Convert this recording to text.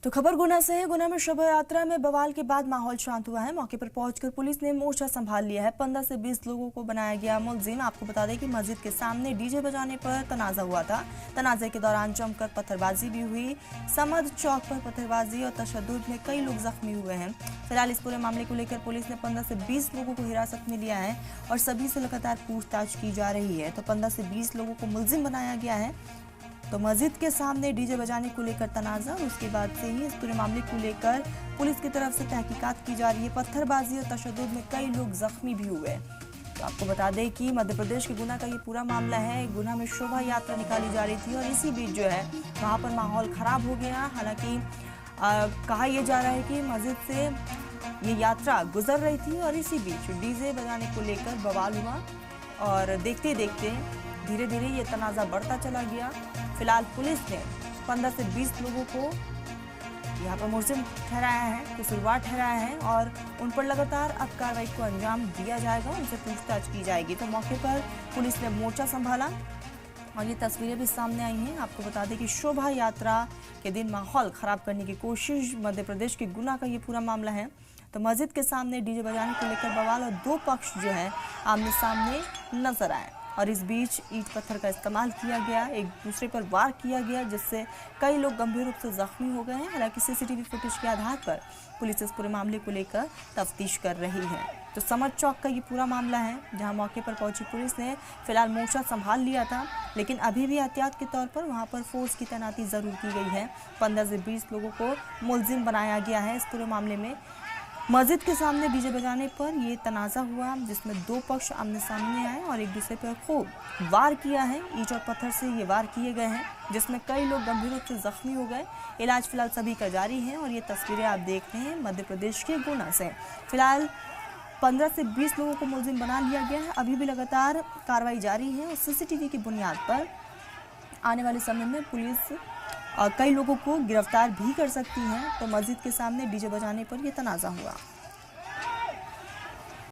तो खबर गुना से है। गुना में शोभा यात्रा में बवाल के बाद माहौल शांत हुआ है। मौके पर पहुंचकर पुलिस ने मोर्चा संभाल लिया है। 15 से 20 लोगों को बनाया गया मुलजिम। आपको बता दें कि मस्जिद के सामने डीजे बजाने पर तनाजा हुआ था। तनाजे के दौरान जमकर पत्थरबाजी भी हुई। समद चौक पर पत्थरबाजी और तशद्दुद में कई लोग जख्मी हुए हैं। फिलहाल इस पूरे मामले को लेकर पुलिस ने 15 से 20 लोगों को हिरासत में लिया है और सभी से लगातार पूछताछ की जा रही है। तो 15 से 20 लोगों को मुलजिम बनाया गया है। तो मस्जिद के सामने डीजे बजाने को लेकर तनाजा और उसके बाद से ही इस पूरे मामले को लेकर पुलिस की तरफ से तहकीकात की जा रही है। पत्थरबाजी और तशद्दुद में कई लोग जख्मी भी हुए। तो आपको बता दें कि मध्य प्रदेश के गुना का ये पूरा मामला है। गुना में शोभा यात्रा निकाली जा रही थी और इसी बीच जो है वहाँ पर माहौल खराब हो गया। हालांकि कहा यह जा रहा है कि मस्जिद से ये यात्रा गुजर रही थी और इसी बीच डीजे बजाने को लेकर बवाल हुआ और देखते देखते धीरे धीरे ये तनाज़ा बढ़ता चला गया। फिलहाल पुलिस ने 15 से 20 लोगों को यहाँ पर मुलजिम ठहराया है, कसूरवार ठहराया है और उन पर लगातार अब कार्रवाई को अंजाम दिया जाएगा, उनसे पूछताछ की जाएगी। तो मौके पर पुलिस ने मोर्चा संभाला और ये तस्वीरें भी सामने आई हैं। आपको बता दें कि शोभा यात्रा के दिन माहौल खराब करने की कोशिश, मध्य प्रदेश के गुना का ये पूरा मामला है। तो मस्जिद के सामने डीजे बजाने को लेकर बवाल और दो पक्ष जो है आमने सामने नजर आए और इस बीच ईंट पत्थर का इस्तेमाल किया गया, एक दूसरे पर वार किया गया, जिससे कई लोग गंभीर रूप से जख्मी हो गए हैं। हालांकि सीसीटीवी फुटेज के आधार पर पुलिस इस पूरे मामले को लेकर तफ्तीश कर रही है। तो समद चौक का ये पूरा मामला है जहां मौके पर पहुंची पुलिस ने फिलहाल मोर्चा संभाल लिया था, लेकिन अभी भी एहतियात के तौर पर वहां पर फोर्स की तैनाती जरूर की गई है। 15 से 20 लोगों को मुलजिम बनाया गया है इस पूरे मामले में। मस्जिद के सामने डीजे बजाने पर ये तनाज़ा हुआ जिसमें दो पक्ष आमने सामने आए और एक दूसरे पर खूब वार किया है। ईंट और पत्थर से ये वार किए गए हैं जिसमें कई लोग गंभीर रूप से जख्मी हो गए। इलाज फिलहाल सभी का जारी है और ये तस्वीरें आप देख रहे हैं मध्य प्रदेश के गुना से। फिलहाल 15 से 20 लोगों को मुलजिम बना लिया गया है। अभी भी लगातार कार्रवाई जारी है और सीसीटीवी की बुनियाद पर आने वाले समय में पुलिस कई लोगों को गिरफ्तार भी कर सकती है। तो मस्जिद के सामने डीजे बजाने पर यह तनाज़ा हुआ।